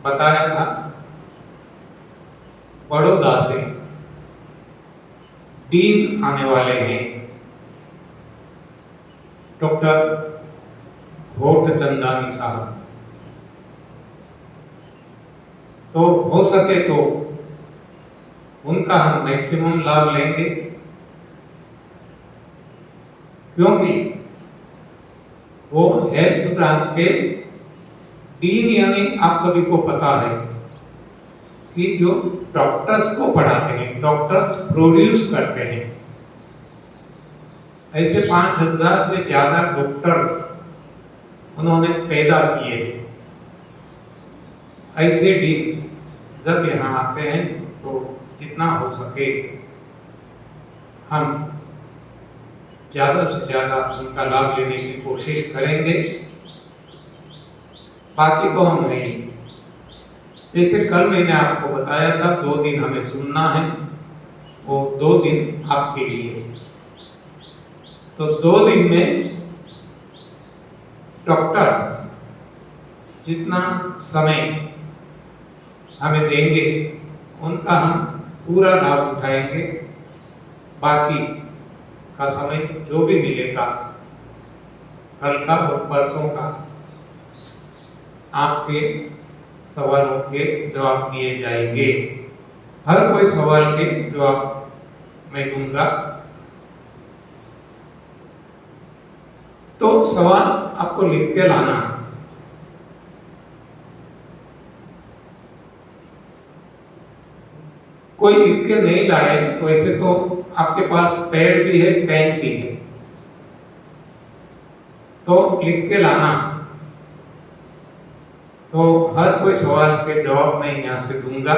बताया था, बड़ौदा से डीन आने वाले हैं डॉक्टर घोटचंदानी साहब। तो हो सके तो उनका हम मैक्सिमम लाभ लेंगे, क्योंकि वो हेल्थ ब्रांच के डीन, यानी आप सभी को पता है कि जो डॉक्टर्स को पढ़ाते हैं, डॉक्टर्स प्रोड्यूस करते हैं। ऐसे 5000 से ज्यादा डॉक्टर्स उन्होंने पैदा किए। ऐसे डीन जब यहाँ आते हैं तो जितना हो सके हम ज्यादा से ज्यादा उनका लाभ लेने की कोशिश करेंगे। बाकी तो हम नहीं, जैसे कल मैंने आपको बताया था 2 दिन हमें सुनना है, वो 2 दिन आपके लिए। तो 2 दिन में डॉक्टर जितना समय हमें देंगे उनका हम पूरा लाभ उठाएंगे। बाकी का समय जो भी मिलेगा कल का और परसों का, आपके सवालों के जवाब दिए जाएंगे। हर कोई सवाल के जवाब मैं दूंगा। तो सवाल आपको लिख के लाना है। कोई लिख के नहीं लाए, वैसे तो आपके पास पैड भी है, पेन भी है, तो लिख के लाना। तो हर कोई सवाल के जवाब मैं यहां से दूंगा।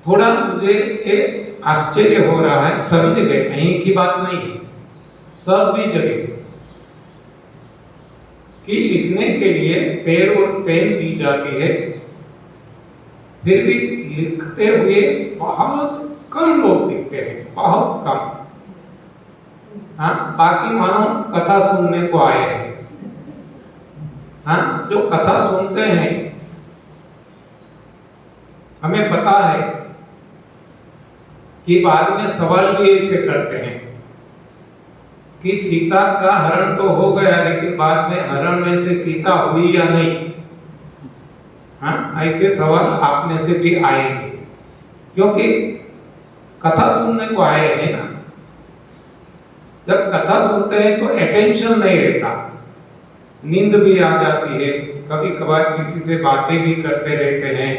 थोड़ा मुझे एक आश्चर्य हो रहा है, सभी जगह, कहीं की बात नहीं है, सभी जगह कि लिखने के लिए पेन और पेन दी जाती है, फिर भी लिखते हुए बहुत कम लोग दिखते हैं, बहुत कम। हाँ, बाकी मानो कथा सुनने को आए हैं। हाँ, जो कथा सुनते हैं, हमें पता है कि बाद में सवाल भी ऐसे करते हैं कि सीता का हरण तो हो गया, लेकिन बाद में हरण में से सीता हुई या नहीं। हाँ, ऐसे सवाल आप में से भी आएंगे, क्योंकि कथा सुनने को आए हैं ना। जब कथा सुनते हैं तो अटेंशन नहीं रहता, नींद भी आ जाती है, कभी कभार किसी से बातें भी करते रहते हैं।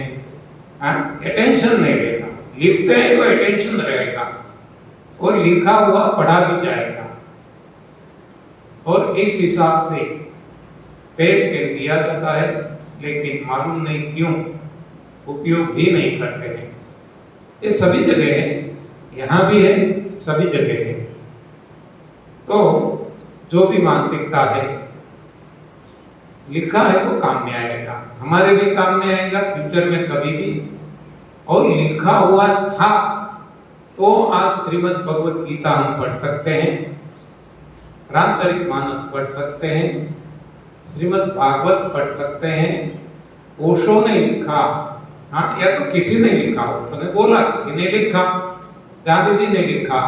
अटेंशन नहीं रहता। लिखते हैं तो अटेंशन रहेगा और लिखा हुआ पढ़ा भी जाएगा, और इस हिसाब से पेन पेन दिया जाता है, लेकिन मालूम नहीं क्यों उपयोग ही नहीं करते हैं। ये सभी जगह है, यहाँ भी है, सभी जगह है। तो जो भी मानसिकता है, लिखा है तो काम में आएगा, हमारे भी काम में आएगा फ्यूचर में कभी भी। और लिखा हुआ था तो आज श्रीमद् भगवत गीता हम पढ़ सकते हैं, रामचरितमानस पढ़ सकते हैं, श्रीमद् भागवत पढ़ सकते हैं। ओशो ने लिखा, हाँ, या तो किसी ने लिखा, ओशो ने बोला, किसी ने लिखा, गांधी जी ने लिखा,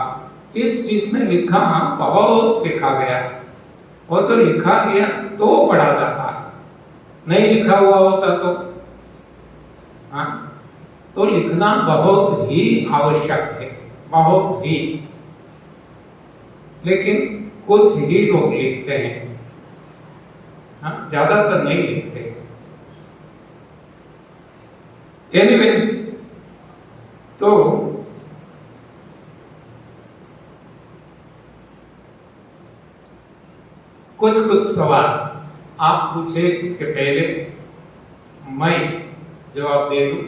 जिस चीज ने लिखा, बहुत लिखा गया, और तो लिखा गया तो पढ़ा जाता है, नहीं लिखा हुआ होता तो हाँ, तो लिखना बहुत ही आवश्यक है, बहुत ही। लेकिन कुछ ही लोग लिखते हैं, हाँ, ज्यादातर नहीं लिखते। एनीवे, तो कुछ सवाल आप पूछे, इसके पहले मैं जवाब दे दूं।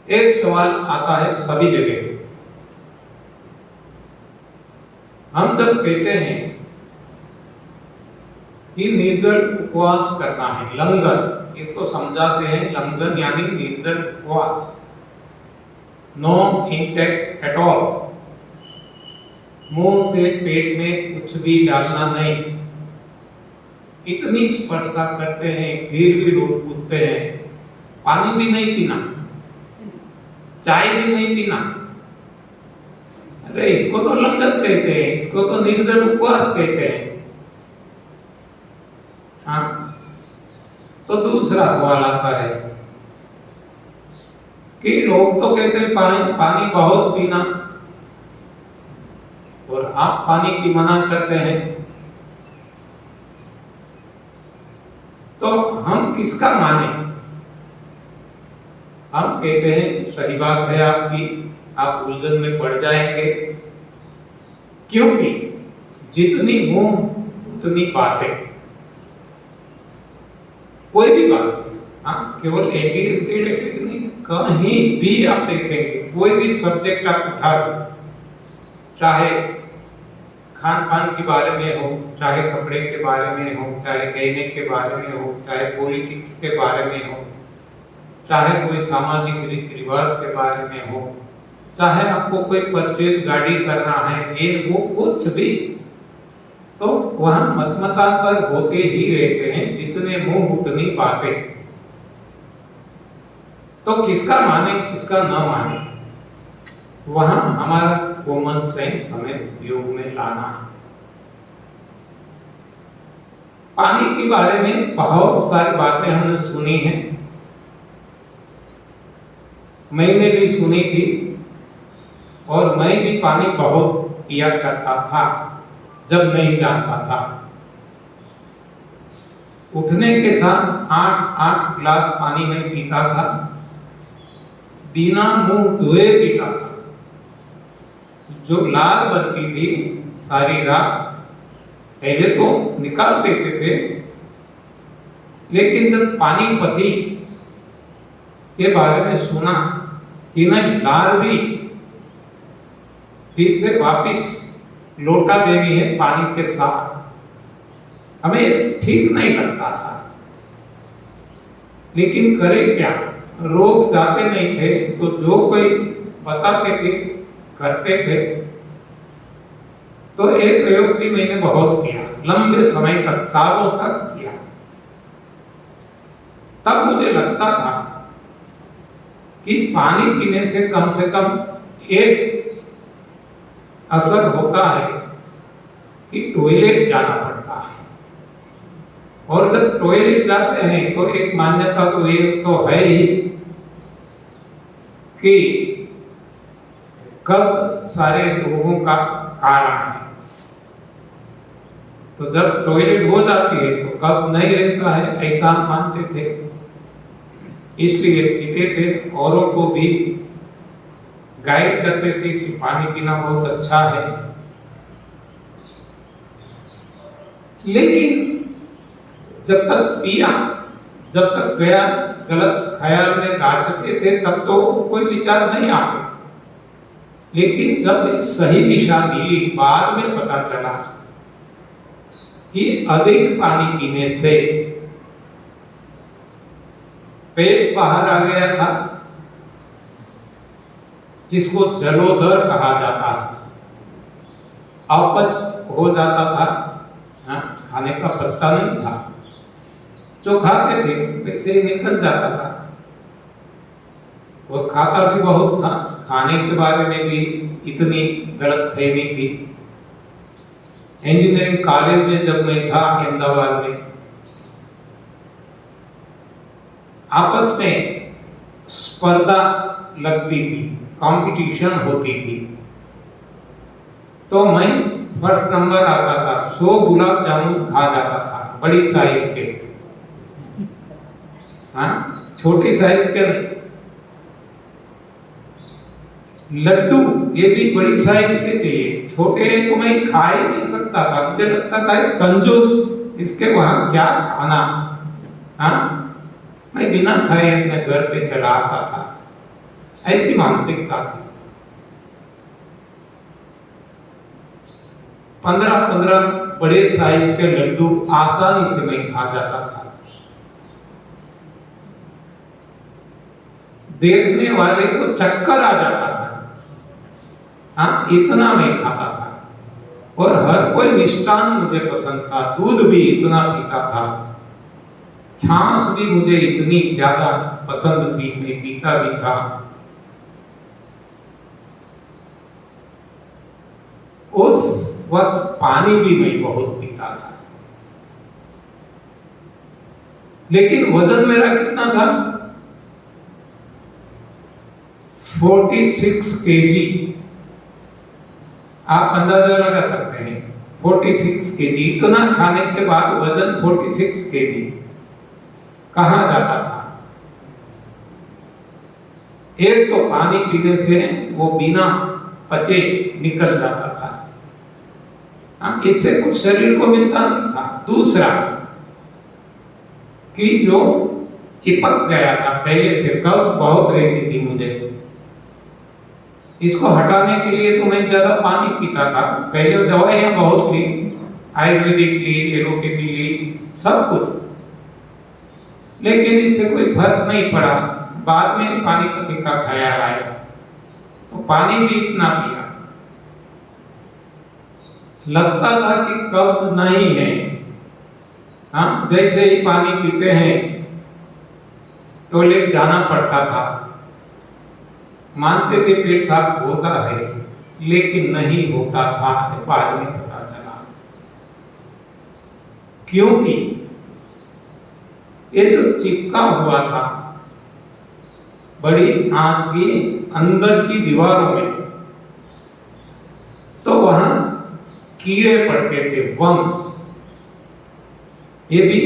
एक सवाल आता है सभी जगह, हम जब कहते हैं कि निर्जल उपवास करना है, लंगर, इसको समझाते हैं लंगर यानी निर्जल उपवास, नो इंटेक एट ऑल, मुंह से पेट में कुछ भी डालना नहीं, इतनी स्पर्शा करते हैं फिर भी रोज पूछते हैं पानी भी नहीं पीना, चाय भी नहीं पीना। अरे इसको तो लंगर कहते हैं, इसको तो निर्जल उपवास कहते हैं। हाँ, तो दूसरा सवाल आता है कि लोग तो कहते हैं पानी बहुत पीना, और आप पानी की मना करते हैं, तो हम किसका माने? हम कहते हैं सही बात है आपकी, आप उलझन में पड़ जाएंगे, क्योंकि जितनी मुंह उतनी बातें। कोई भी बात, हाँ, केवल एटीएस से रिलेटेड नहीं, कहीं भी आप देखेंगे कोई भी सब्जेक्ट आप उठा दो, चाहे खान पान के बारे में हो, चाहे कपड़े के बारे में हो, चाहे गहने के बारे में हो, चाहे पॉलिटिक्स के बारे में हो, चाहे कोई सामाजिक रीति रिवाज के बारे में हो, चाहे आपको कोई परचेज गाड़ी करना है, ये वो कुछ भी, तो वहां मतमतांतर होते ही रहते हैं, जितने मुंह उतनी बातें। तो किसका माने किसका न माने, वहां हमारा कॉमन सेंस हमें उपयोग में लाना है। पानी के बारे में बहुत सारी बातें हमने सुनी हैं, मैंने भी सुनी थी, और मैं भी पानी बहुत पिया करता था जब नहीं जानता था। उठने के साथ 8 गिलास पानी में पीता था, बिना मुंह धोए पीता था। जो लार बनती थी सारी रात, पहले तो निकाल देते थे, लेकिन जब पानीपति के बारे में सुना कि नहीं, लार भी फिर से वापिस लोटा देनी है पानी के साथ, हमें ठीक नहीं लगता था। लेकिन करे क्या, रोग जाते नहीं थे, तो जो कोई बताते थे करते थे। तो एक प्रयोग भी मैंने बहुत किया, लंबे समय तक, सालों तक किया। तब मुझे लगता था कि पानी पीने से कम एक असर होता है कि टॉयलेट जाना पड़ता है, और जब टॉयलेट जाते हैं तो एक मान्यता तो ये तो है ही कि कब सारे रोगों का कारण है। तो जब टॉयलेट हो जाती है तो कब नहीं रहता है, ऐसा मानते थे, इसलिए पीते थे, औरों को भी गाइड करते थे कि पानी पीना बहुत अच्छा है। लेकिन जब तक पिया, जब तक गया गलत ख्याल में गाचते थे, तब तो कोई विचार नहीं आते। लेकिन जब सही दिशा मिली, बाद में पता चला कि अधिक पानी पीने से पेट बाहर आ गया था, जिसको जलोदर कहा जाता है, अपच हो जाता था। हाँ, खाने का पत्ता नहीं था, जो खाते थे वैसे ही निकल जाता था, और खाता भी बहुत था। खाने के बारे में भी इतनी गलतफहमी थी। इंजीनियरिंग कॉलेज में जब मैं था अहमदाबाद में, आपस में स्पर्धा लगती थी, कंपटीशन होती थी, तो मैं फर्स्ट नंबर आता था। 100 गुलाब जामुन खा जाता था, बड़ी साइज के, हाँ, छोटी साइज के लड्डू, ये भी बड़ी साइज के थे, छोटे तो मैं खा ही नहीं सकता था। मुझे लगता था कंजूस, इसके वहां क्या खाना, हाँ, मैं बिना खाए अपने घर पे चला आता था, ऐसी मानसिकता थी। 15-15 बड़े साइज के लड्डू आसानी से मैं खा जाता था। देखने वाले को चक्कर आ जाता था, हाँ, इतना मैं खाता था। और हर कोई मिष्टान मुझे पसंद था, दूध भी इतना पीता था, छाछ भी मुझे इतनी ज्यादा पसंद थी, मैं पीता भी था। उस वक्त पानी भी मैं बहुत पीता था। लेकिन वजन मेरा कितना था? 46 केजी। आप अंदाजा लगा सकते हैं, 46 केजी। इतना खाने के बाद वजन 46 केजी कहाँ जाता था? एक तो पानी पीने से वो बिना पचे निकल जाता था, इससे कुछ शरीर को मिलता नहीं था। दूसरा कि जो चिपक गया था पहले से, कफ बहुत रहती थी मुझे, इसको हटाने के लिए तो मैं ज्यादा पानी पीता था। पहले दवाइयां बहुत ली, आयुर्वेदिक ली, एलोपैथी ली, सब कुछ, लेकिन इससे कोई फर्क नहीं पड़ा। बाद में पानीपति का ख्याल आया तो पानी भी इतना पिया, लगता था कि कब्ज नहीं है। जैसे ही पानी पीते हैं टॉयलेट जाना पड़ता था, मानते थे पेट साफ होता है, लेकिन नहीं होता था, बाद में पता चला। क्योंकि ये जो चिपका हुआ था बड़ी आंत की अंदर की दीवारों में, तो वहां कीड़े पड़ते थे, वर्म्स। ये भी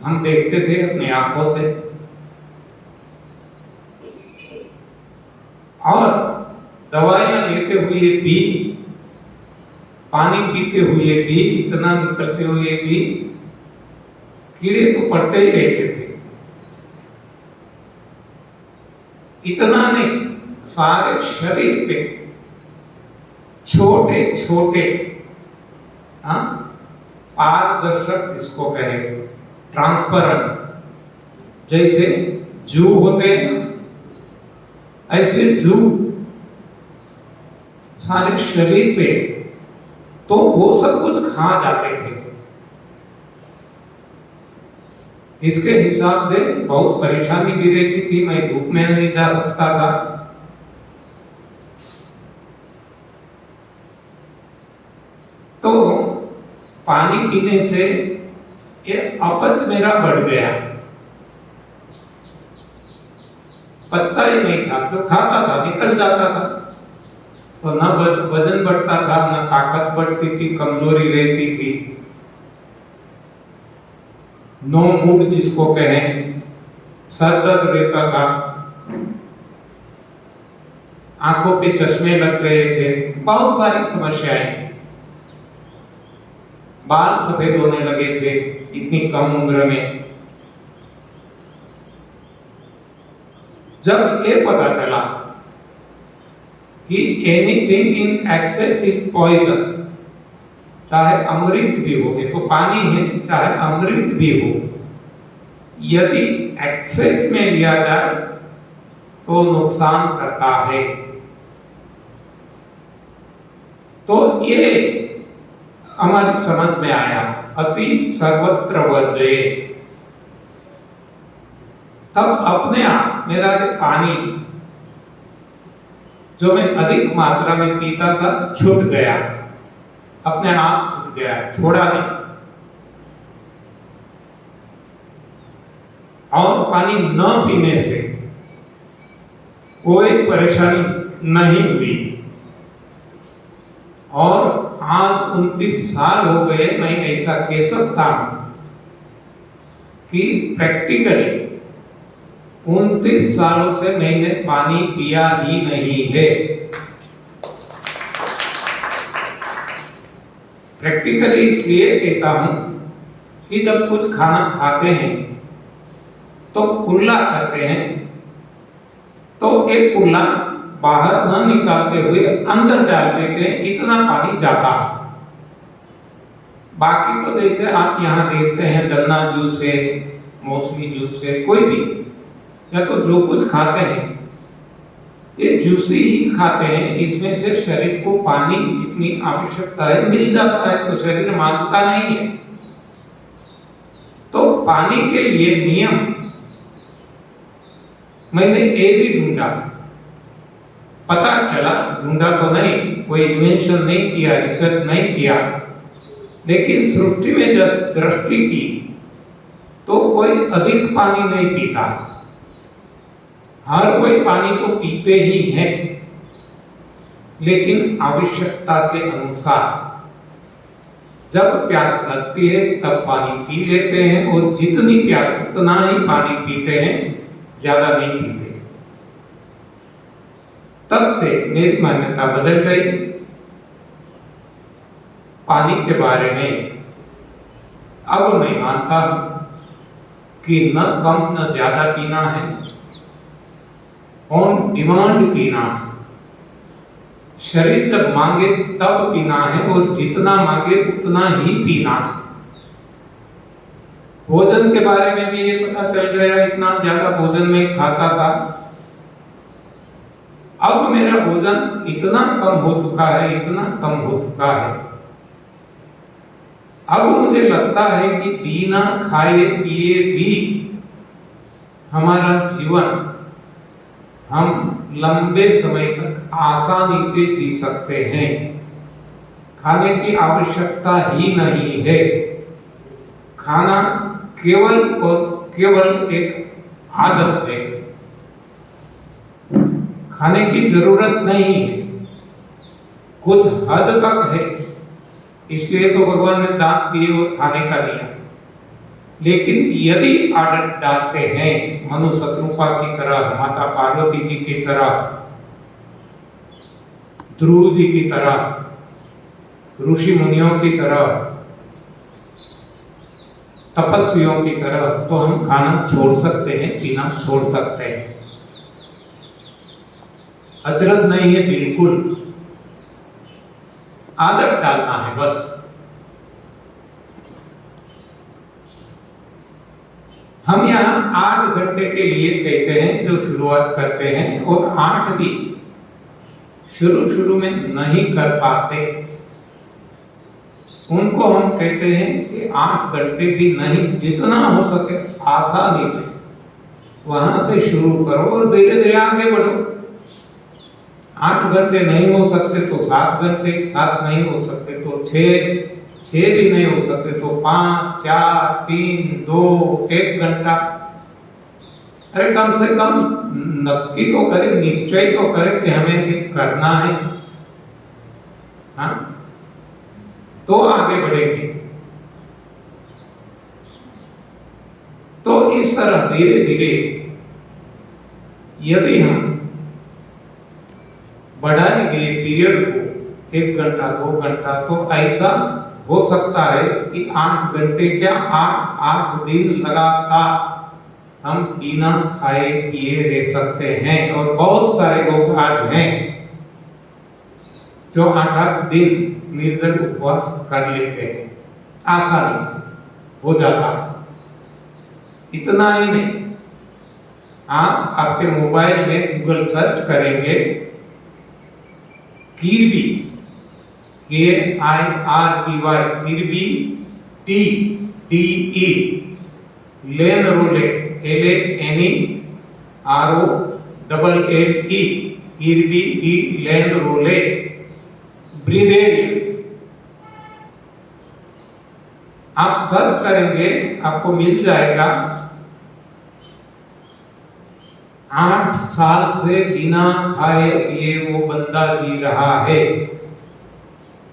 हम देखते थे अपनी आंखों से। और दवाइयां लेते हुए भी, पानी पीते हुए भी, इतना निकलते हुए भी कीड़े तो पड़ते ही रहते थे। इतना नहीं, सारे शरीर पे छोटे छोटे पारदर्शक, जिसको कहे ट्रांसपेरेंट, जैसे जू होते हैं ऐसे जू सारे शरीर पे, तो वो सब कुछ खा जाते थे। इसके हिसाब से बहुत परेशानी भी रहती थी, मैं धूप में नहीं जा सकता था। तो पानी पीने से ये अपच मेरा बढ़ गया, पता ही नहीं था, जो खाता था निकल जाता था, तो न वजन बढ़ता था, न ताकत बढ़ती थी, कमजोरी रहती थी, नो मूड जिसको कहें, सर दर्द रहता था, आंखों पे चश्मे लग गए थे, बहुत सारी समस्याएं, बाल सफेद होने लगे थे इतनी कम उम्र में। जब ये पता चला कि anything in excess is poison, चाहे अमृत भी हो, ये तो पानी है, चाहे अमृत भी हो, यदि एक्सेस में लिया जाए तो नुकसान करता है। तो ये हमारी समझ में आया, अति सर्वत्र वर्जयेत्। तब अपने आप मेरा पानी जो मैं अधिक मात्रा में पीता था छूट गया, अपने आप छूट गया, छोड़ा नहीं। और पानी न पीने से कोई परेशानी नहीं हुई। और आज 29 साल हो गए, मैं ऐसा कह सकता हूं कि प्रैक्टिकली 29 सालों से मैंने पानी पिया ही नहीं है। प्रैक्टिकली इसलिए कहता हूं कि जब कुछ खाना खाते हैं तो कुल्ला करते हैं, तो एक कुल्ला बाहर न निकालते हुए अंदर डाल देते हैं, इतना पानी जाता है। बाकी तो जैसे आप यहाँ देखते हैं, गन्ना जूस है, मौसमी जूस है, कोई भी, या तो जो कुछ खाते हैं ये जूसी ही खाते हैं, इसमें से शरीर को पानी जितनी आवश्यकता है मिल जाता है, तो शरीर मांगता नहीं है। तो पानी के लिए नियम मैंने ये भी ढूंढा, पता चला, ढूंढा तो नहीं, कोई इन्वेंशन नहीं किया, रिसर्च नहीं किया, लेकिन सृष्टि में जब दृष्टि की तो कोई अधिक पानी नहीं पीता, हर कोई पानी तो पीते ही हैं, लेकिन आवश्यकता के अनुसार जब प्यास लगती है तब पानी पी लेते हैं, और जितनी प्यास उतना ही पानी पीते हैं, ज्यादा नहीं पीते। तब से मेरी मान्यता बदल गई पानी के बारे में। अब मैं मानता हूं कि न कम न ज्यादा पीना है, ऑन डिमांड पीना है। शरीर जब मांगे तब पीना है, और जितना मांगे उतना ही पीना है। भोजन के बारे में भी ये पता चल गया, इतना ज्यादा भोजन में खाता था, अब मेरा भोजन इतना कम हो चुका है, इतना कम हो चुका है। अब मुझे लगता है कि बिना खाए पिए भी हमारा जीवन हम लंबे समय तक आसानी से जी सकते हैं। खाने की आवश्यकता ही नहीं है। खाना केवल और केवल एक आदत है, खाने की जरूरत नहीं है, कुछ हद तक है, इसलिए तो भगवान ने दांत दिए और खाने का दिया। लेकिन यदि आदत डालते हैं मनु शत्रुपा की तरह, माता पार्वती जी की तरह, ध्रुव जी की तरह, ऋषि मुनियों की तरह, तपस्वियों की तरह, तो हम खाना छोड़ सकते हैं, पीना छोड़ सकते हैं। अचरज नहीं है, बिल्कुल आदत डालना है बस। हम यहाँ 8 घंटे के लिए कहते हैं जो शुरुआत करते हैं, और 8 भी शुरू में नहीं कर पाते, उनको हम कहते हैं कि 8 घंटे भी नहीं, जितना हो सके आसानी से वहां से शुरू करो और धीरे धीरे आगे बढ़ो। 8 घंटे नहीं हो सकते तो 7 घंटे, 7 नहीं हो सकते तो 6 भी नहीं हो सकते तो 5, 4, 3, 2, 1 घंटा। अरे कम से कम नक्की तो करें, निश्चय तो करें कि हमें ये करना है, हाँ, तो आगे बढ़ेंगे। तो इस तरह धीरे धीरे यदि हम बढ़ाएंगे पीरियड को 1 घंटा 2 घंटा, तो ऐसा हो सकता है कि 8 घंटे क्या 8 दिन लगातार हम बिना खाए पिए रह सकते हैं। और बहुत सारे लोग आज हैं जो 8 दिन निर्जल उपवास कर लेते हैं, आसानी से हो जाता है। इतना ही नहीं, आप आपके मोबाइल में गूगल सर्च करेंगे कीर्बी, KIRBY, कीर्बी TDE, लेन रोले, LANEROLLE, कीर्बी लेन रोले ब्रीदेरियम। आप सर्च करेंगे आपको मिल जाएगा। 8 साल से बिना खाए पिए वो बंदा जी रहा है,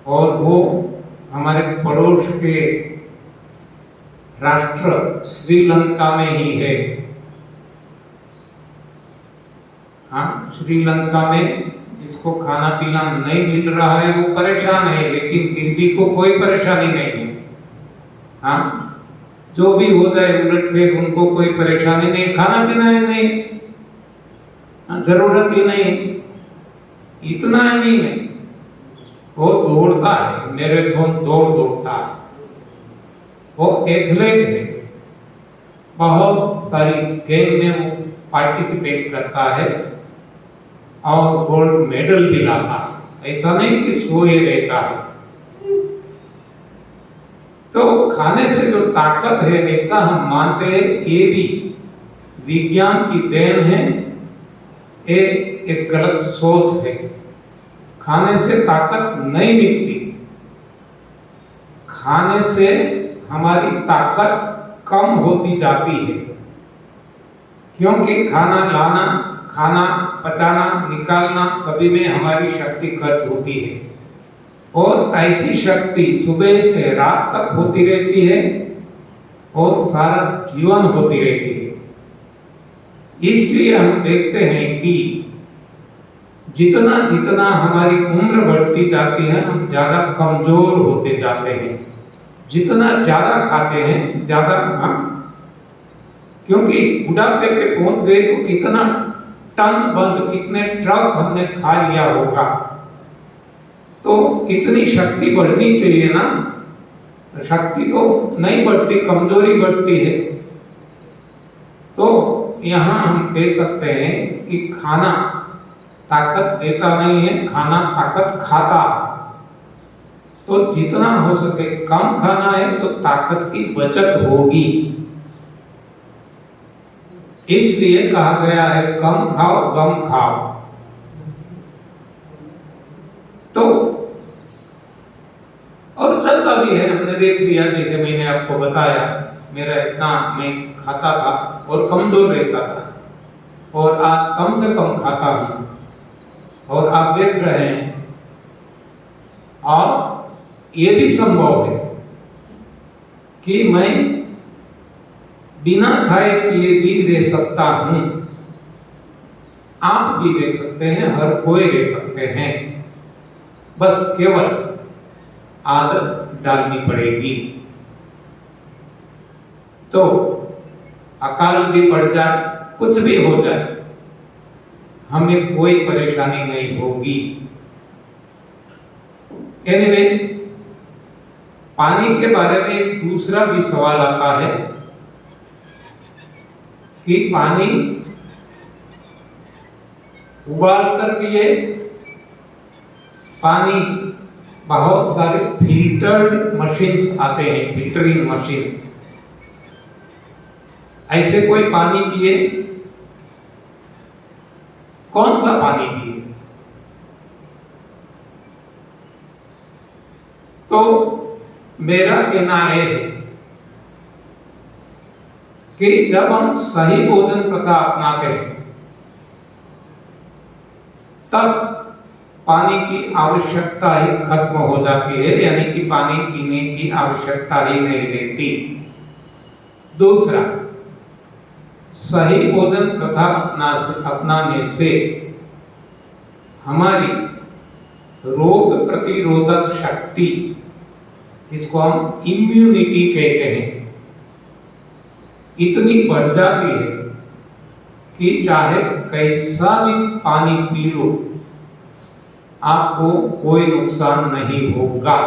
और वो हमारे पड़ोस के राष्ट्र श्रीलंका में ही है। हाँ, श्रीलंका में जिसको खाना पीना नहीं मिल रहा है वो परेशान है, लेकिन कीर्बी को कोई परेशानी नहीं है। हाँ, जो भी हो जाए उलट फेर उनको कोई परेशानी नहीं, खाना पीना ही नहीं, जरूरत ही नहीं, इतना ही नहीं। वो दौड़ता है, मैराथन दौड़ता है, वो एथलीट है, बहुत सारी गेम में वो पार्टिसिपेट करता है, और गोल्ड मेडल भी लाता है, ऐसा नहीं कि सोए रहता है। तो खाने से जो ताकत है ऐसा हम मानते हैं, ये भी विज्ञान की देन है, ये एक गलत सोच है। खाने से ताकत नहीं मिलती, खाने से हमारी ताकत कम होती जाती है, क्योंकि खाना लाना, खाना पचाना, निकालना सभी में हमारी शक्ति खर्च होती है, और ऐसी शक्ति सुबह से रात तक होती रहती है और सारा जीवन होती रहती है। इसलिए हम देखते हैं कि जितना जितना हमारी उम्र बढ़ती जाती है हम ज्यादा कमजोर होते जाते हैं। जितना ज्यादा खाते हैं ज्यादा हम, क्योंकि बुढ़ापे पे पहुंच गए तो कितना टन बंद, कितने ट्रक हमने खा लिया होगा, तो इतनी शक्ति बढ़नी चाहिए ना। शक्ति तो नहीं बढ़ती, कमजोरी बढ़ती है। तो यहाँ हम कह सकते हैं कि खाना ताकत देता नहीं है, खाना ताकत खाता। तो जितना हो सके कम खाना है तो ताकत की बचत होगी। इसलिए कहा गया है कम खाओ गम खाओ। तो और चलता भी है, हमने देख लिया, जैसे मैंने आपको बताया, मेरा इतना मैं खाता था और कमजोर रहता था, और आज कम से कम खाता हूं, और आप देख रहे हैं। और ये भी संभव है कि मैं बिना खाए पिए भी रह सकता हूं। आप भी रह सकते हैं, हर कोई रह सकते हैं, बस केवल आदत डालनी पड़ेगी। तो अकाल भी पड़ जाए, कुछ भी हो जाए, हमें कोई परेशानी नहीं होगी। एनीवे, पानी के बारे में एक दूसरा भी सवाल आता है कि पानी उबाल कर पिए। पानी बहुत सारे फिल्टर्ड मशीन्स आते हैं, फिल्टरिंग मशीन्स, ऐसे कोई पानी पिए? कौन सा पानी पिए? तो मेरा कहना है कि जब हम सही भोजन प्रथा अपनाते हैं तब पानी की आवश्यकता ही खत्म हो जाती है, यानी कि पानी पीने की आवश्यकता ही नहीं रहती। दूसरा, सही भोजन प्रथा अपनाने से हमारी रोग प्रतिरोधक शक्ति, जिसको हम इम्यूनिटी कहते हैं, इतनी बढ़ जाती है कि चाहे कैसा भी पानी पी लो आपको कोई नुकसान नहीं होगा।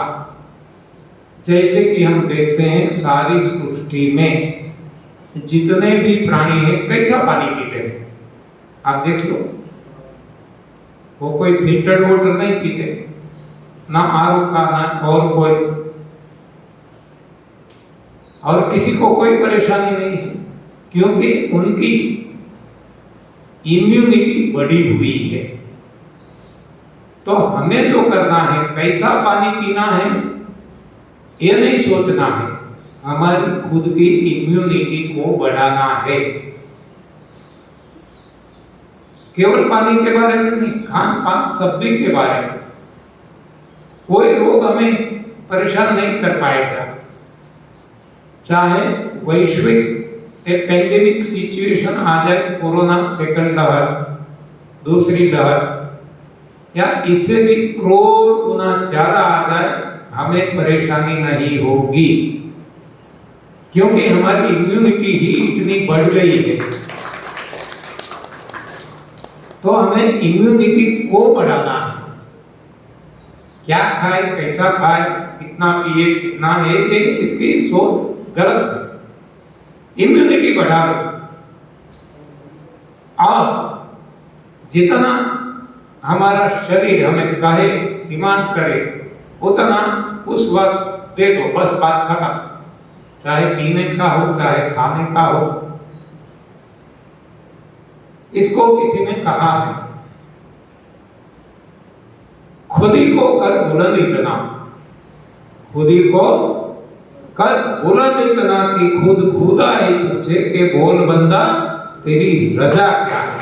जैसे कि हम देखते हैं सारी सृष्टि में जितने भी प्राणी हैं कैसा पानी पीते हैं, आप देख लो। वो कोई फिल्टर्ड वाटर नहीं पीते, ना आरओ का, ना और कोई, और किसी को कोई परेशानी नहीं है, क्योंकि उनकी इम्यूनिटी बढ़ी हुई है। तो हमें जो करना है, कैसा पानी पीना है ये नहीं सोचना है, हमारी खुद की इम्यूनिटी को बढ़ाना है। केवल पानी के बारे में नहीं, खान पान सब्जी के बारे में। कोई रोग हमें परेशान नहीं कर पाएगा, चाहे वैश्विक एक पेंडेमिक सिचुएशन आ जाए, कोरोना सेकंड लहर, दूसरी लहर, या इससे भी करोड़ गुना ज्यादा आ जाए, हमें परेशानी नहीं होगी, क्योंकि हमारी इम्यूनिटी ही इतनी बढ़ गई है। तो हमें इम्यूनिटी को बढ़ाना है। क्या खाए, कैसा खाए, कितना पिए, कितना है, इसकी सोच गलत है। इम्यूनिटी बढ़ा लो, और जितना हमारा शरीर हमें कहे, डिमांड करे, उतना उस वक्त दे दो, बस बात खत्म। चाहे पीने का हो, चाहे खाने का हो। इसको किसी ने कहा है, खुद ही को कर बुलंद इतना, खुद ही को कर बुलंद इतना कि खुद खुदा ही पूछे कि बोल बंदा तेरी रजा क्या है।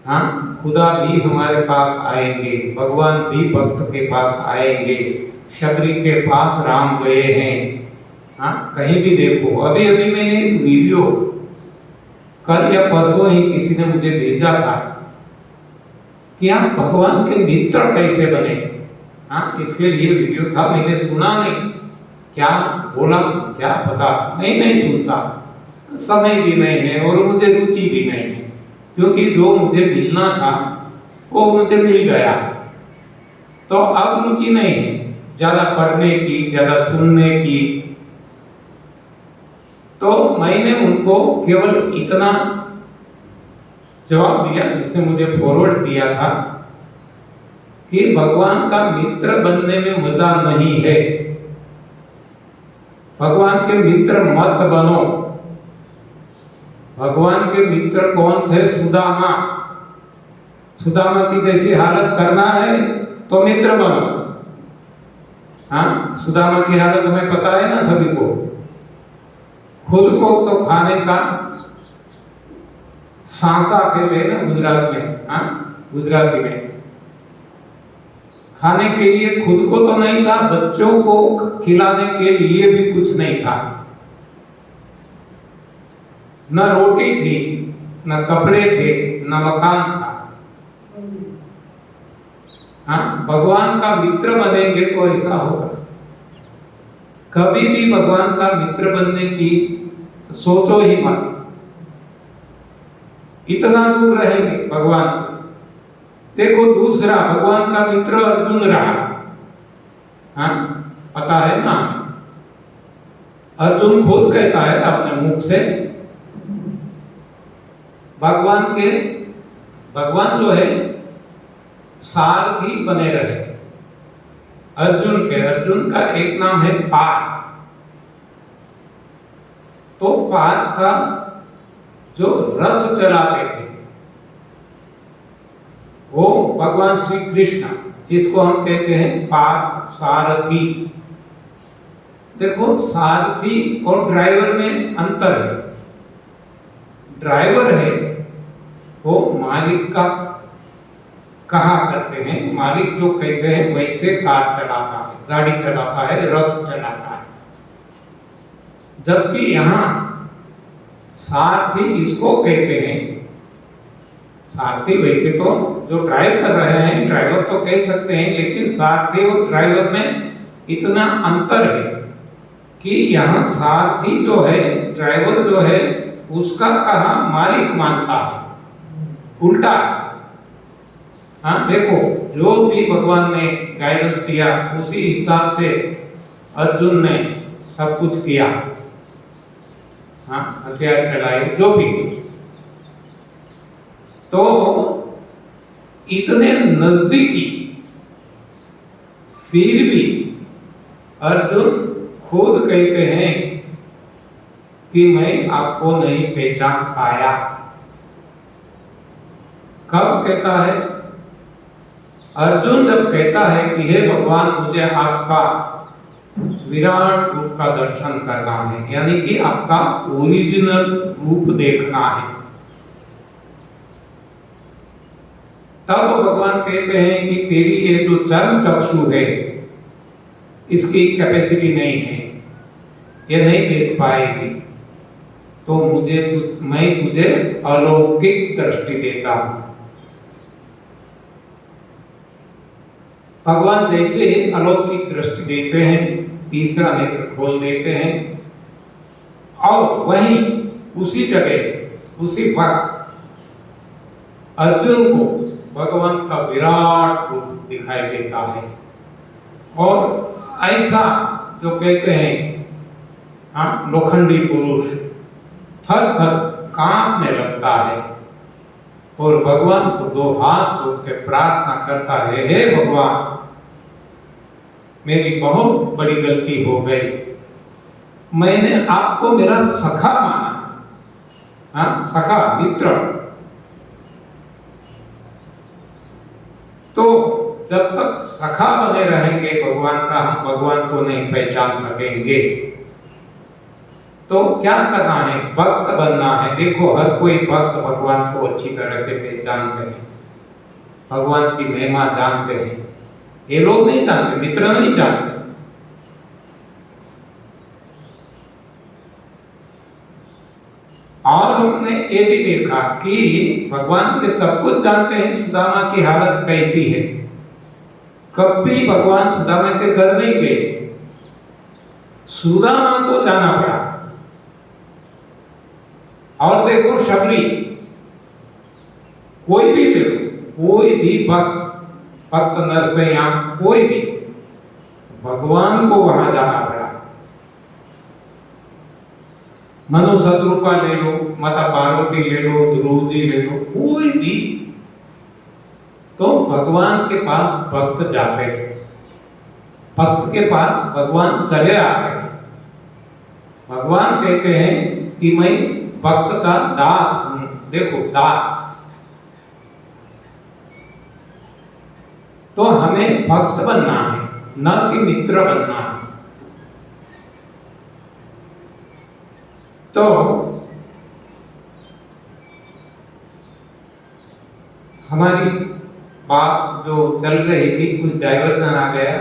हाँ, खुदा भी हमारे पास आएंगे, भगवान भी भक्त के पास आएंगे। शबरी के पास राम गए हैं। हाँ, कहीं भी देखो। अभी अभी मैंने एक वीडियो कल या परसों ही किसी ने मुझे भेजा था कि आप भगवान के मित्र कैसे बने। हाँ, इसके लिए वीडियो था, मैंने सुना नहीं, क्या बोला क्या पता, मैं नहीं सुनता, समय भी नहीं है और मुझे रुचि भी नहीं है, क्योंकि जो मुझे मिलना था वो मुझे मिल गया। तो अब रुचि नहीं है ज्यादा पढ़ने की, ज्यादा सुनने की। तो मैंने उनको केवल इतना जवाब दिया जिसने मुझे फॉरवर्ड किया था कि भगवान का मित्र बनने में मजा नहीं है, भगवान के मित्र मत बनो। भगवान के मित्र कौन थे? सुदामा। सुदामा की जैसी हालत करना है तो मित्र बनो। हाँ, सुदामा की हालत हमें पता है ना सभी को। खुद को तो खाने का सांसा कहते हैं ना गुजरात में। हाँ, गुजराती में खाने के लिए खुद को तो नहीं था, बच्चों को खिलाने के लिए भी कुछ नहीं था। न रोटी थी, न कपड़े थे, न मकान था। हाँ, भगवान का मित्र बनेंगे तो ऐसा होगा। कभी भी भगवान का मित्र बनने की सोचो ही मत, इतना दूर रहेंगे भगवान से। देखो, दूसरा भगवान का मित्र अर्जुन रहा। हाँ, पता है ना, अर्जुन खुद कहता है अपने मुख से, भगवान जो है सारथी बने रहे अर्जुन का एक नाम है पार्थ। तो पार्थ का जो रथ चलाते थे वो भगवान श्री कृष्ण, जिसको हम कहते हैं पार्थ सारथी। देखो, सारथी और ड्राइवर में अंतर है। ड्राइवर है वो मालिक का कहा करते हैं, मालिक जो कैसे है वैसे कार चलाता है, गाड़ी चलाता है, रथ चलाता है। जबकि यहाँ सारथी इसको कहते हैं। सारथी वैसे तो जो ड्राइव कर रहे हैं ड्राइवर तो कह सकते हैं, लेकिन सारथी और ड्राइवर में इतना अंतर है कि यहाँ सारथी जो है, ड्राइवर जो है, उसका कहा मालिक मानता है, उल्टा। हाँ, देखो, जो भी भगवान ने गाइडेंस दिया उसी हिसाब से अर्जुन ने सब कुछ किया। हाँ, हथियार चलाए, जो भी कुछ। तो इतने नजदीकी, फिर भी अर्जुन खुद कहते हैं कि मैं आपको नहीं पहचान पाया। कब कहता है? अर्जुन जब कहता है कि हे भगवान, मुझे आपका विराट रूप का दर्शन करना है, यानी कि आपका ओरिजिनल रूप देखना है। तब भगवान कहते हैं कि तेरी ये जो चर्म चक्षु है इसकी कैपेसिटी नहीं है, ये नहीं देख पाएगी, तो मैं तुझे अलौकिक दृष्टि देता हूं। भगवान जैसे ही अलौकिक दृष्टि देते हैं, तीसरा नेत्र खोल देते हैं, और वहीं उसी जगह उसी वक्त अर्जुन को भगवान का विराट रूप दिखाई देता है। और ऐसा जो कहते हैं, हाँ, लोखंडी पुरुष थर थर कांपने लगता है। और भगवान को दो हाथ जोड़ के प्रार्थना करता है, हे भगवान, मेरी बहुत बड़ी गलती हो गई, मैंने आपको मेरा सखा माना, हाँ, सखा मित्र। तो जब तक सखा बने रहेंगे भगवान का, हम भगवान को नहीं पहचान सकेंगे। तो क्या करना है? भक्त बनना है। देखो, हर कोई भक्त भगवान को अच्छी तरह से पहचानते हैं, भगवान की महिमा जानते हैं। ये लोग नहीं जानते, मित्र नहीं जानते। और हमने ये भी देखा कि भगवान के सब कुछ जानते हैं, सुदामा की हालत कैसी है। कभी भगवान सुदामा के घर नहीं गए, सुदामा को जाना पड़ा। और देखो, शबरी, कोई भी देखो, कोई भी भक्त नरसैया, कोई भी, भगवान को वहां जाना पड़ा। मनु शत्रुपा ले लो, माता पार्वती ले लो, ध्रुव जी ले लो, कोई भी, तो भगवान के पास भक्त जाते हैं, भक्त के पास भगवान चले आते हैं। भगवान कहते हैं कि मैं भक्त का दास हूं। देखो, दास। तो हमें भक्त बनना है, न कि मित्र बनना है। तो हमारी बात जो चल रही थी, कुछ डाइवर्जन आ गया।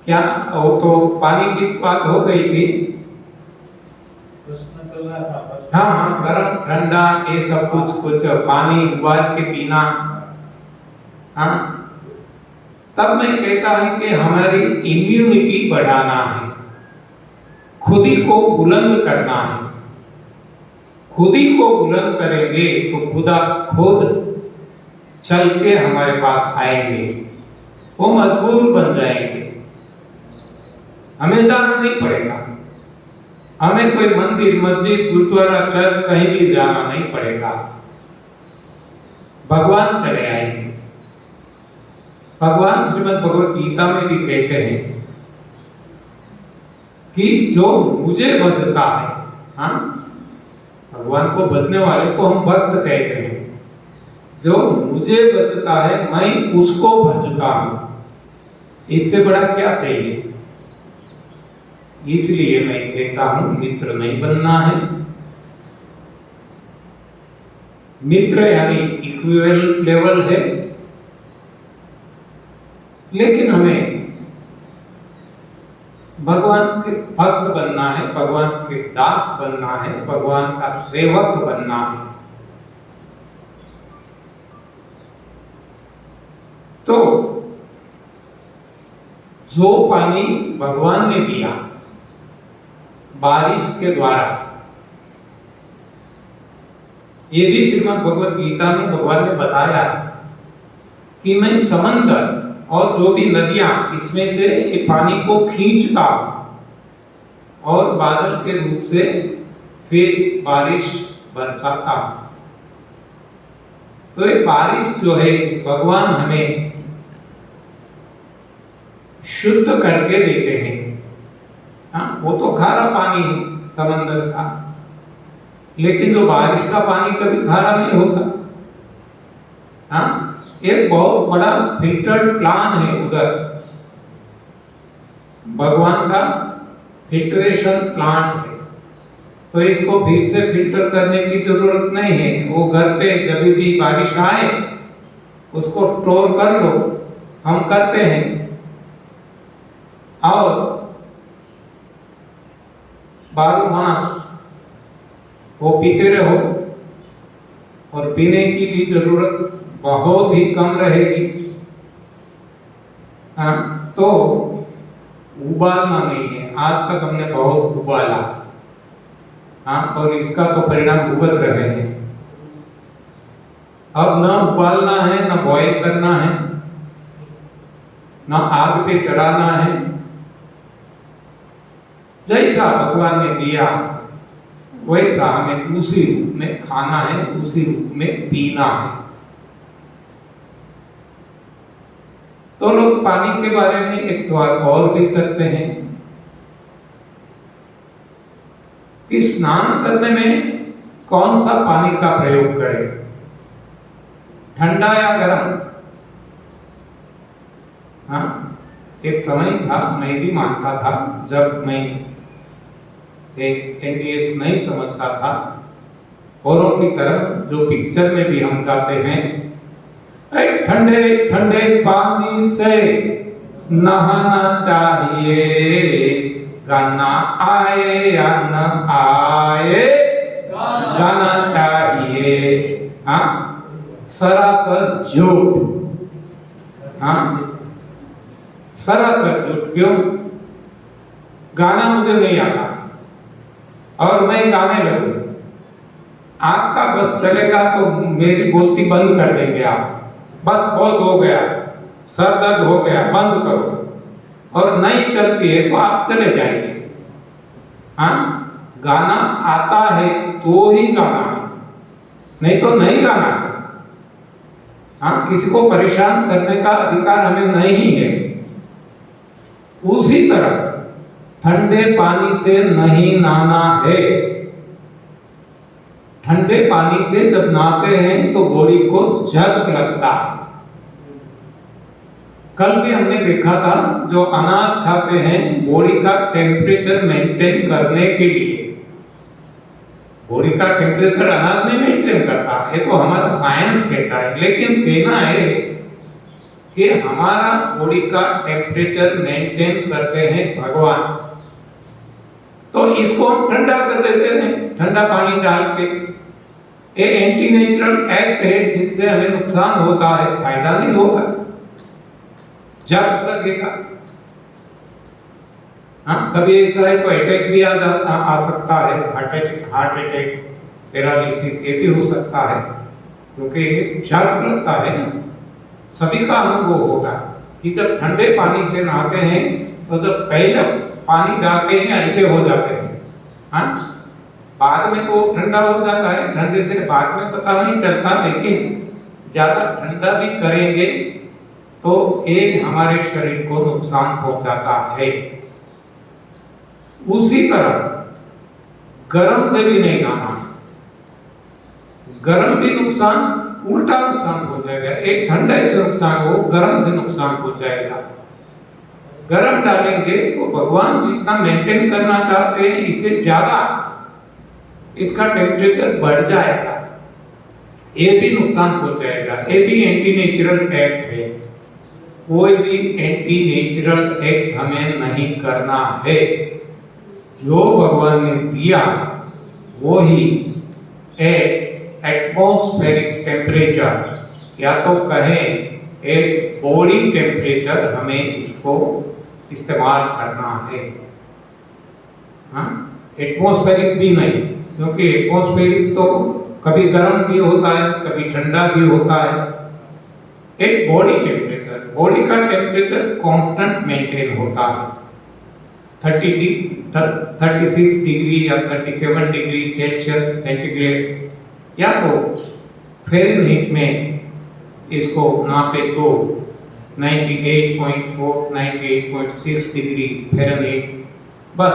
क्या? वो तो पानी की बात हो गई थी। प्रश्न चल रहा था। हाँ हाँ, गर्म ठंडा ये सब कुछ पानी उबाल के पीना। हाँ, तब मैं कहता हूं कि हमारी इम्यूनिटी बढ़ाना है, खुद ही को बुलंद करना है। खुद ही को बुलंद करेंगे तो खुदा खुद चल के हमारे पास आएंगे, वो मजबूर बन जाएंगे। हमें जाना नहीं पड़ेगा, हमें कोई मंदिर, मस्जिद, गुरुद्वारा, चर्च कहीं भी जाना नहीं पड़ेगा, भगवान चले आएंगे। भगवान श्रीमद् भगवद गीता में भी कहते हैं कि जो मुझे भजता है, हाँ, भगवान को भजने वाले को हम भक्त कहते हैं, जो मुझे भजता है मैं उसको भजता हूं। इससे बड़ा क्या चाहिए? इसलिए मैं कहता हूं, मित्र नहीं बनना है। मित्र यानी इक्विवेलेंट लेवल है, लेकिन हमें भगवान के भक्त बनना है, भगवान के दास बनना है, भगवान का सेवक बनना है। तो जो पानी भगवान ने दिया बारिश के द्वारा, ये भी श्रीमद् भगवद गीता में भगवान ने बताया कि मैं समंदर और जो भी नदियां, इसमें से ये पानी को खींचता और बादल के रूप से फिर बारिश बरसाता। तो ये बारिश जो है, भगवान हमें शुद्ध करके देते हैं। हाँ, वो तो खारा पानी है समंदर का, लेकिन जो बारिश का पानी कभी खारा नहीं होता। हाँ, एक बहुत बड़ा फिल्टर प्लान है उधर, भगवान का फिल्ट्रेशन प्लांट है। तो इसको फिर से फिल्टर करने की जरूरत नहीं है। वो घर पे जब भी बारिश आए उसको स्टोर कर लो, हम करते हैं, और 12 मास वो पीते रहो, और पीने की भी जरूरत बहुत ही कम रहेगी। हाँ, तो उबालना नहीं है। आज तक हमने बहुत उबाला, हाँ, और इसका तो परिणाम भुगत रहे हैं। अब न उबालना है, न बॉयल करना है, न आग पे चढ़ाना है। जैसा भगवान ने दिया वैसा हमें उसी रूप में खाना है, उसी रूप में पीना है। तो लोग पानी के बारे में एक सवाल और भी करते हैं कि स्नान करने में कौन सा पानी का प्रयोग करें, ठंडा या गर्म? हाँ, एक समय था, मैं भी मानता था, जब मैं एक एनडीएस नहीं समझता था, औरों की तरह जो पिक्चर में भी हम गाते हैं, ठंडे ठंडे पानी से नहाना चाहिए, गाना आए या न आए, गाना चाहिए। हाँ, सरासर झूठ। हाँ, सरासर झूठ। क्यों? गाना मुझे नहीं आता और मैं गाने लगूं, आपका बस चलेगा तो मेरी बोलती बंद कर देंगे आप, बस बहुत हो गया, सर दर्द हो गया, बंद करो। और नहीं चलती है तो आप चले जाएंगे। हाँ, गाना आता है तो ही गाना है, नहीं तो नहीं गाना है। हाँ, किसी को परेशान करने का अधिकार हमें नहीं है। उसी तरह ठंडे पानी से नहीं नहाना है। ठंडे पानी से जब नहाते हैं तो बॉडी को झटक लगता है। कल भी हमने देखा था, जो अनाज खाते हैं बॉडी का टेम्परेचर मेंटेन करने के लिए, बॉडी का टेम्परेचर अनाज नहीं मेंटेन करता, ये तो हमारा साइंस कहता है, लेकिन कहना है कि हमारा बॉडी का टेम्परेचर मेंटेन करते हैं भगवान। तो इसको हम ठंडा कर देते हैं ठंडा पानी डाल के। ये एंटी नेचुरल एक्ट है जिससे हमें नुकसान होता है, फायदा नहीं होगा, जब लगेगा। हाँ, कभी ऐसा है तो अटैक भी आ सकता है, हार्ट अटैक, पैरालिसिस, ये भी हो सकता है, क्योंकि जब लगता है ना। सभी का अनुभव होगा कि जब ठंडे पानी से नहाते हैं तो जब पहले पानी डालते हैं ऐसे हो जाते हैं। हाँ, बाद में तो ठंडा हो जाता है, ठंडे से बाद में पता नहीं चलता, लेकिन ज्यादा ठंडा भी करेंगे तो एक हमारे शरीर को नुकसान पहुंचाता है। उसी तरह गर्म से भी नहीं नहाना, गर्म भी नुकसान, उल्टा नुकसान हो जाएगा। एक ठंडे से नुकसान हो, गर्म से नुकसान हो जाएगा। गर्म डालेंगे तो भगवान जितना मेंटेन करना चाहते हैं इससे ज्यादा इसका टेम्परेचर बढ़ जाएगा, ये भी नुकसान पहुंचाएगा। ये भी एंटी नेचुरल एक्ट है। कोई भी एंटी नेचुरल एक्ट हमें नहीं करना है। जो भगवान ने दिया वो ही एक एटमॉस्फेरिक टेम्परेचर या तो कहें एक बॉडी टेम्परेचर, हमें इसको इस्तेमाल करना है। हाँ, एटमॉस्फेरिक भी नहीं, क्योंकि एटमॉस्फेरिक तो कभी गर्म भी होता है, कभी ठंडा भी होता है। एक बॉडी टेम्परेचर, बॉडी का टेम्परेचर कांस्टेंट मेंटेन होता है 36 डिग्री या 37 डिग्री सेल्सियस सेंटीग्रेड, या तो फ़ारेनहीट में इसको नापे तो 98.4 98.6 डिग्री फ़ारेनहीट, बस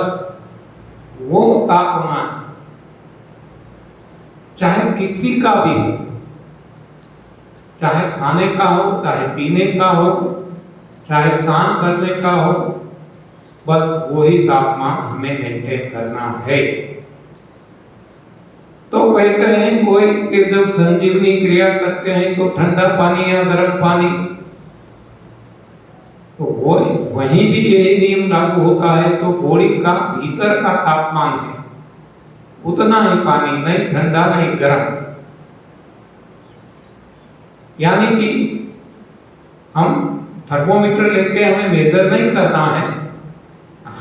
वो तापमान चाहे किसी का भी, चाहे खाने का हो, चाहे पीने का हो, चाहे स्नान करने का हो, बस वही तापमान हमें मेंटेन करना है। तो कहते हैं कोई कि जब संजीवनी क्रिया करते हैं तो ठंडा पानी या गर्म पानी, तो वो वहीं भी यही नियम लागू होता है। तो बॉडी का भीतर का तापमान है उतना ही पानी, नहीं ठंडा नहीं गर्म। यानी कि हम थर्मोमीटर लेके हमें मेजर नहीं करना है,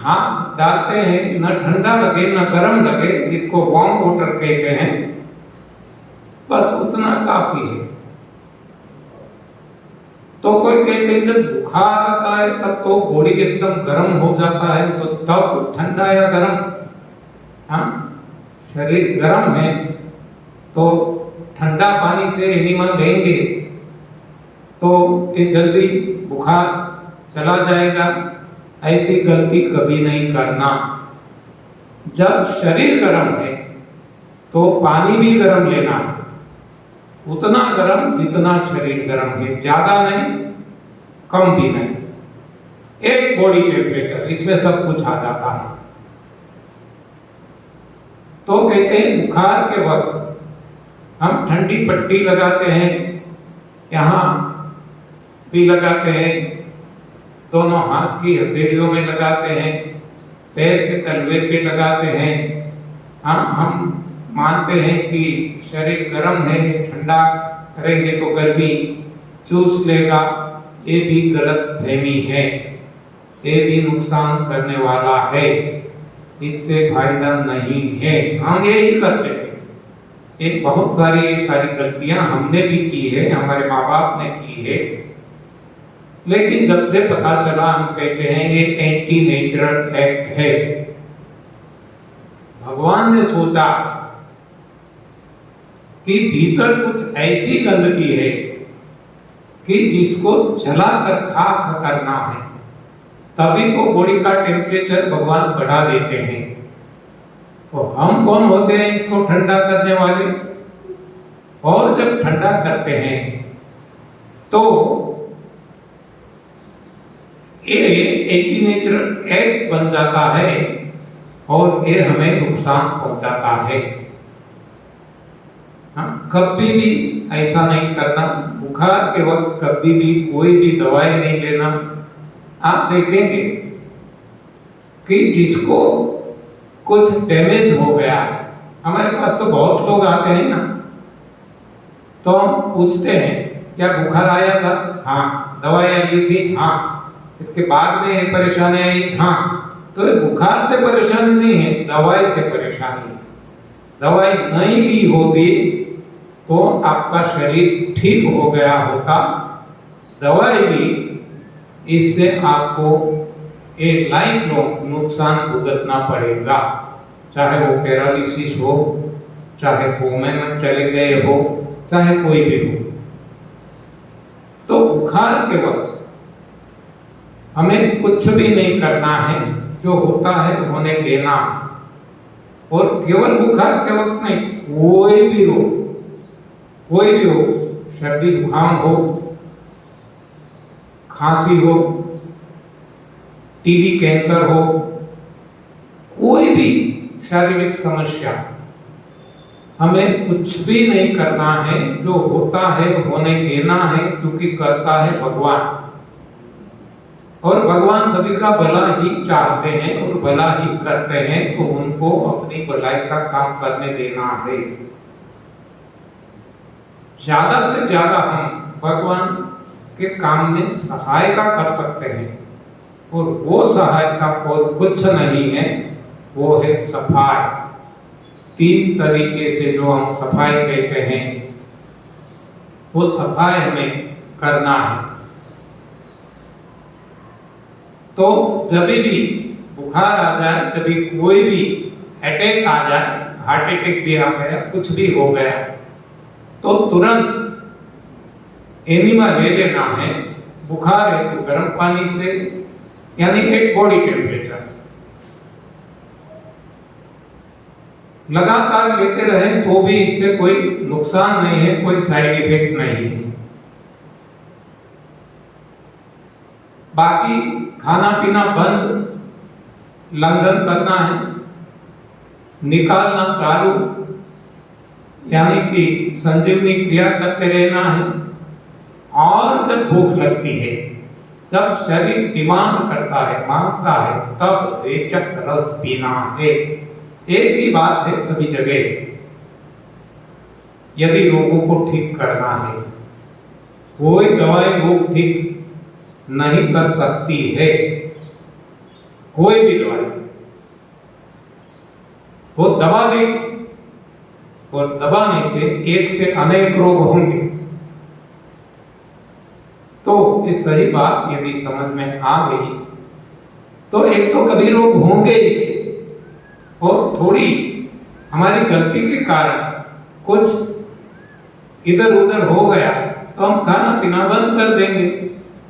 हाथ डालते हैं, न ठंडा लगे न गर्म लगे, जिसको वार्म वाटर कहते हैं, बस उतना काफी है। तो कोई कहते हैं जब बुखार आता है तब तो बॉडी एकदम गर्म हो जाता है, तो तब ठंडा या गर्म? हाँ, शरीर गर्म है तो ठंडा पानी से एनिमा लेंगे तो ये जल्दी बुखार चला जाएगा। ऐसी गलती कभी नहीं करना। जब शरीर गर्म है तो पानी भी गर्म लेना है, उतना गर्म जितना शरीर गर्म है, ज्यादा नहीं कम भी नहीं। एक बॉडी टेम्परेचर, इसमें सब कुछ आ जाता है। तो कहते हैं बुखार के वक्त हम ठंडी पट्टी लगाते हैं, यहाँ भी लगाते हैं, दोनों हाथ की हथेलियों में लगाते हैं, पैर के तलवे पे लगाते हैं। हाँ, हम मानते हैं कि शरीर गर्म है, ठंडा करेंगे तो गर्मी चूस लेगा। ये भी गलत फहमी है, ये भी नुकसान करने वाला है, इससे फायदा नहीं है। हम यही करते हैं। एक बहुत सारी गलतियां हमने भी की है, हमारे माँ बाप ने की है, लेकिन जब से पता चला हम कहते हैं ये एंटी नेचुरल एक्ट है। भगवान ने सोचा कि भीतर कुछ ऐसी गंदगी है कि जिसको जलाकर खाक करना है, तभी तो बॉडी का टेम्परेचर भगवान बढ़ा देते हैं। तो हम कौन होते हैं इसको ठंडा करने वाले? और जब ठंडा करते हैं तो ये एंटी नेचुरल एक्ट बन जाता है और ये हमें नुकसान पहुंचाता है। कभी भी ऐसा नहीं करना। बुखार के वक्त कभी भी कोई भी दवाई नहीं लेना। आप देखेंगे कि जिसको कुछ डैमेज हो गया है, हमारे पास तो बहुत लोग आते हैं ना, तो हम पूछते हैं क्या बुखार आया था? हाँ। दवाई ली थी? हाँ। इसके बाद में ये परेशानी आई? हाँ। तो ये बुखार से परेशानी नहीं है, दवाई से परेशानी है। दवाई नहीं ली होती तो आपका शरीर ठीक हो गया होता। दवाई ली, इससे आपको एक लाइफ लॉन्ग नुकसान भुगतना पड़ेगा, चाहे वो पैरालिसिस हो, चाहे कोमे में चले गए हो, चाहे कोई भी हो। तो बुखार के वक्त हमें कुछ भी नहीं करना है, जो होता है होने देना है। और केवल बुखार के वक्त नहीं, कोई भी हो, सर्दी जुकाम हो, खांसी हो, टीबी कैंसर हो, कोई भी शारीरिक समस्या, हमें कुछ भी नहीं करना है। जो होता है होने देना है, क्योंकि करता है भगवान। और भगवान सभी का भला ही चाहते हैं और भला ही करते हैं, तो उनको अपनी भलाई का काम करने देना है। ज्यादा से ज्यादा हम भगवान के काम में सहायता कर सकते हैं, और वो सहायता और कुछ नहीं है, वो है सफाई। 3 तरीके से जो हम सफाई कहते हैं, वो सफाई हमें करना है। तो जब भी बुखार आ जाए, जब भी कोई भी अटैक आ जाए, हार्ट अटैक भी आ गया, कुछ भी हो गया, तो तुरंत एनिमा ले लेना है। बुखार है तो गर्म पानी से, यानी एक बॉडी टेम्परेचर लगातार लेते रहे तो भी इससे कोई नुकसान नहीं है, कोई साइड इफेक्ट नहीं है। बाकी खाना पीना बंद, लंघन करना है, निकालना चालू, यानी कि संजीवनी क्रिया करते रहना है। और जब भूख लगती है, जब शरीर डिमांड करता है, मांगता है, तब रेचक रस पीना है। एक ही बात है सभी जगह। यदि रोगों को ठीक करना है, कोई दवाई रोग ठीक नहीं कर सकती है, कोई भी दवाई। वो दबा देगी, और दबाने से एक से अनेक रोग होंगे। तो ये सही बात यदि समझ में आ गई, तो एक तो कभी रोग होंगे ही, और थोड़ी हमारी गलती के कारण कुछ इधर उधर हो गया तो हम खाना पीना बंद कर देंगे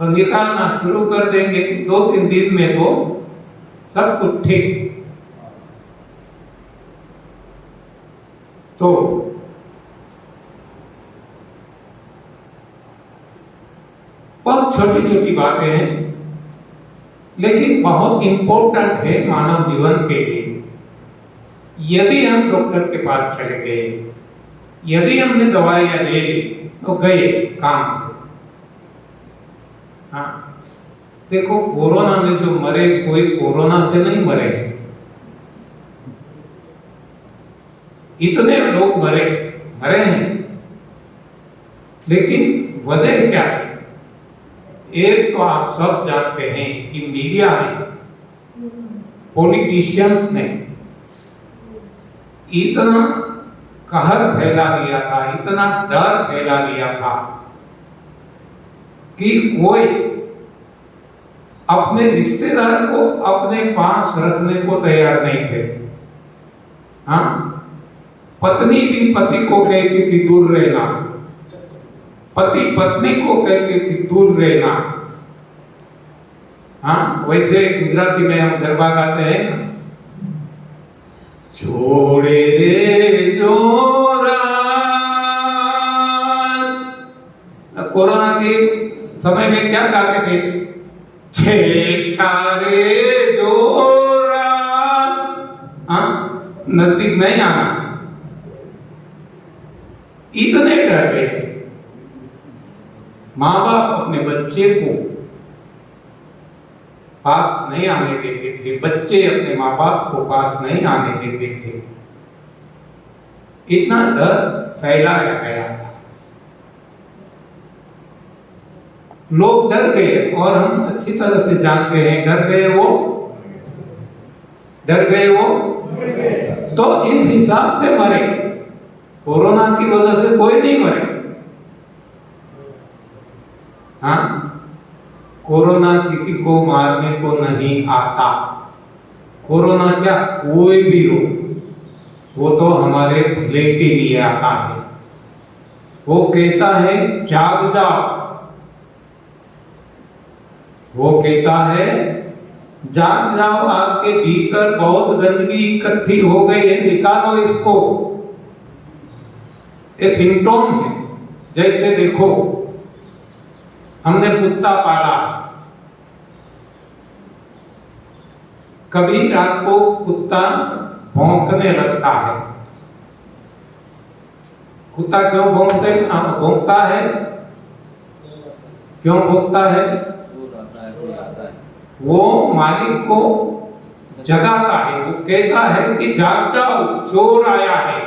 और निकालना शुरू कर देंगे। 2-3 दिन में तो सब कुछ ठीक। तो बहुत छोटी छोटी बातें हैं, लेकिन बहुत इंपॉर्टेंट है मानव जीवन के लिए। यदि हम डॉक्टर के पास चले गए, यदि हमने दवाइयां ले ली तो गए काम से। हाँ, देखो कोरोना में जो मरे, कोई कोरोना से नहीं मरे, इतने लोग मरे हैं, लेकिन वजह क्या है? एक तो आप सब जानते हैं कि मीडिया ने, पॉलिटिशियंस ने इतना कहर फैला दिया था, इतना डर फैला दिया था कि कोई अपने रिश्तेदार को अपने पास रखने को तैयार नहीं थे। हाँ, पत्नी भी पति को कहती थी दूर रहना, पति पत्नी को कहती थी दूर रहना। हाँ, वैसे गुजराती में हम गरबा गाते हैं ना, छोड़े रे जोरा। कोरोना के समय में क्या गाते थे? छेटा रे जोरा। हाँ, नजदीक नहीं आना। इतने डर गए थे। माँ बाप अपने बच्चे को पास नहीं आने देते थे, बच्चे अपने माँ बाप को पास नहीं आने देते थे। इतना डर फैलाया गया था, लोग डर गए। और हम अच्छी तरह से जानते हैं, डर गए वो तो इस हिसाब से मरे। कोरोना की वजह से कोई नहीं मरे। हाँ, कोरोना किसी को मारने को नहीं आता। कोरोना क्या, कोई भी हो, वो तो हमारे भले के लिए आता है। वो कहता है जाग जाओ, वो कहता है जाग जाओ, आपके भीतर बहुत गंदगी इकट्ठी हो गई है, निकालो इसको। ये सिम्टोम है। जैसे देखो, हमने कुत्ता पाला, कभी रात को कुत्ता भौंकने लगता है। कुत्ता क्यों भौंकता है? क्यों भौंकता है? वो मालिक को जगाता है, वो कहता है कि जाग जाओ, चोर आया है।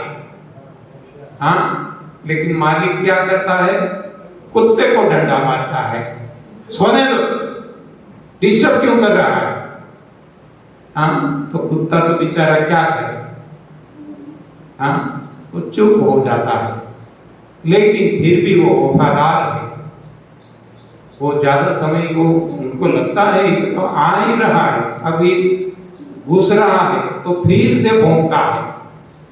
हाँ, लेकिन मालिक क्या करता है? कुत्ते को डंडा मारता है, सोने दो, डिस्टर्ब क्यों कर रहा है? हाँ, तो कुत्ता तो बेचारा क्या करे? हाँ, वो चुप हो जाता है। लेकिन फिर भी वो वफादार है। वो ज्यादा समय को उनको लगता है कि तो आ ही रहा है, अभी घुस रहा है, तो फिर से भौंकता है,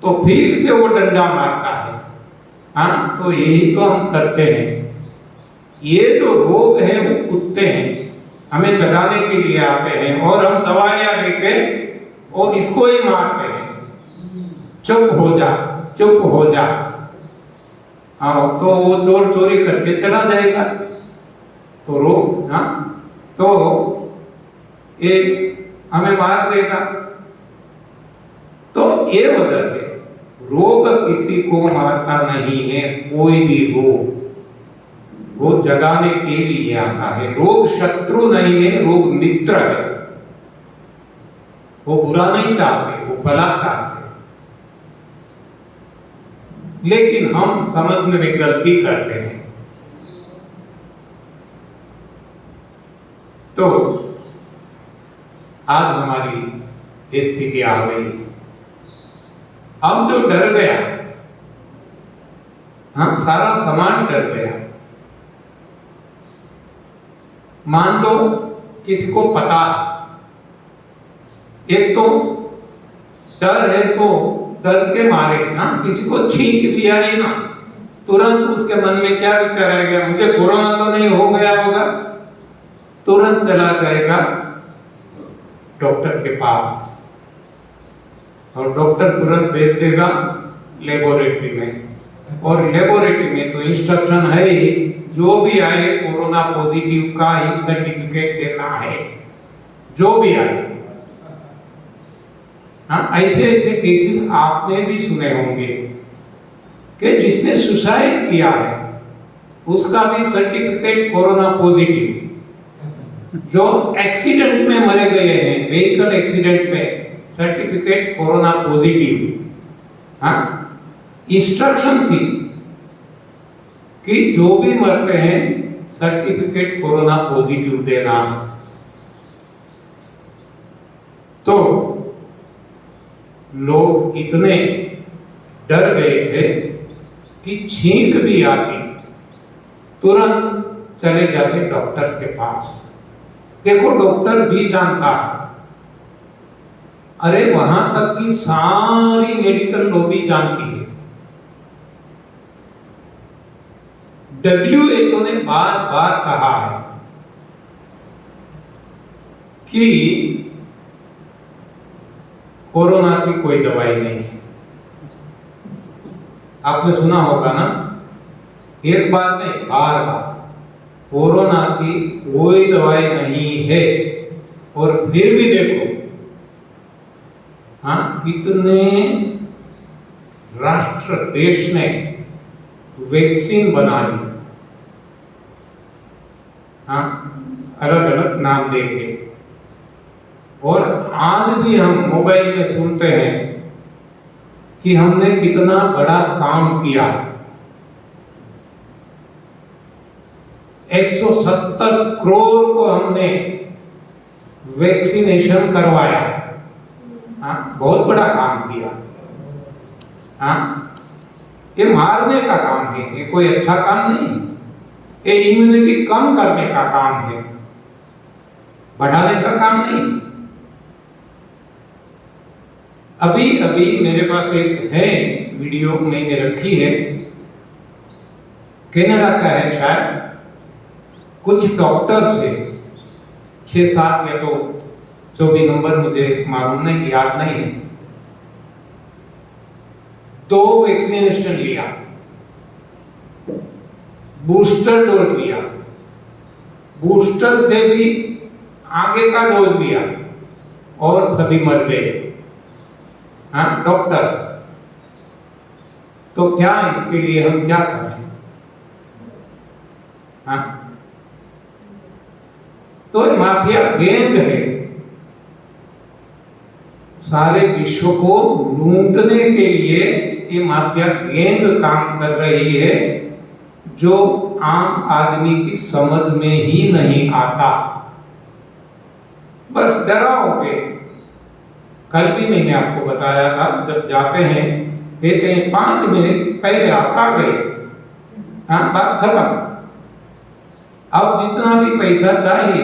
तो फिर से वो डंडा मारता है। हाँ, तो यही तो हम करते हैं। ये जो रोग है वो कुत्ते हैं, हमें जगाने के लिए आते हैं और हम दवाइयां लेके और इसको ही मारते हैं। चुप हो जा, चुप हो जा। हाँ, तो वो चोर चोरी करके चला जाएगा, तो रोग, हाँ, तो ये हमें मार देगा। तो ये वजह है, रोग किसी को मारता नहीं है, कोई भी हो, वो जगाने के लिए आता है। रोग शत्रु नहीं है, रोग मित्र है। वो बुरा नहीं चाहते, वो भला चाहते। लेकिन हम समझने में गलती करते हैं। तो आज हमारी स्थिति आ गई। अब जो डर गया, हाँ, सारा समाज डर गया। मान लो किसको पता है, एक तो डर है तो डर के मारे ना, किसी को छींक दिया नहीं ना, तुरंत उसके मन में क्या विचार आएगा, मुझे कोरोना तो नहीं हो गया होगा, तुरंत चला जाएगा डॉक्टर के पास और डॉक्टर तुरंत भेज देगा लेबोरेटरी में, और लेबोरेटरी में तो इंस्ट्रक्शन है ही, जो भी आए कोरोना पॉजिटिव का ही सर्टिफिकेट देना है, जो भी आए। हाँ, ऐसे ऐसे केसेस आपने भी सुने होंगे कि जिसने सुसाइड किया है उसका भी सर्टिफिकेट कोरोना पॉजिटिव, जो एक्सीडेंट में मरे गए हैं, व्हीकल एक्सीडेंट में, सर्टिफिकेट कोरोना पॉजिटिव। हाँ, इंस्ट्रक्शन थी कि जो भी मरते हैं सर्टिफिकेट कोरोना पॉजिटिव देना है। तो लोग इतने डर गए थे कि छींक भी आती तुरंत चले जाते डॉक्टर के पास। देखो, डॉक्टर भी जानता है, अरे वहां तक की सारी मेडिकल लॉबी जानती है। WHO ने बार बार कहा है कि कोरोना की कोई दवाई नहीं है। आपने सुना होगा ना, एक बार नहीं, बार बार, कोरोना की कोई दवाई नहीं है। और फिर भी देखो, हाँ, कितने राष्ट्र, देश ने वैक्सीन बना ली, हाँ, अलग अलग नाम देके। और आज भी हम मोबाइल में सुनते हैं कि हमने कितना बड़ा काम किया, 170 करोड़ को हमने वैक्सीनेशन करवाया। हाँ, बहुत बड़ा काम किया। हाँ, ये मारने का काम है, ये कोई अच्छा काम नहीं। ये इम्यूनिटी कम करने का काम है, बढ़ाने का काम नहीं। अभी अभी मेरे पास एक है वीडियो, मैंने रखी है, कनाडा का है शायद, कुछ डॉक्टर से 6-7 या तो जो भी नंबर मुझे मालूम नहीं, याद नहीं है, 2 वैक्सीनेशन लिया, बूस्टर डोज लिया, बूस्टर से भी आगे का डोज लिया, और सभी मर गए। हाँ, डॉक्टर्स। तो क्या इसके लिए हम क्या करें? हाँ, तो माफिया गैंग है, सारे विश्व को लूटने के लिए ये माफिया गैंग काम कर रही है, जो आम आदमी की समझ में ही नहीं आता। बस डराओगे। कल भी मैंने आपको बताया था, जब जाते हैं कहते हैं 5 मिनट पहले आप आ गए, हाँ, बात खत्म। अब जितना भी पैसा चाहिए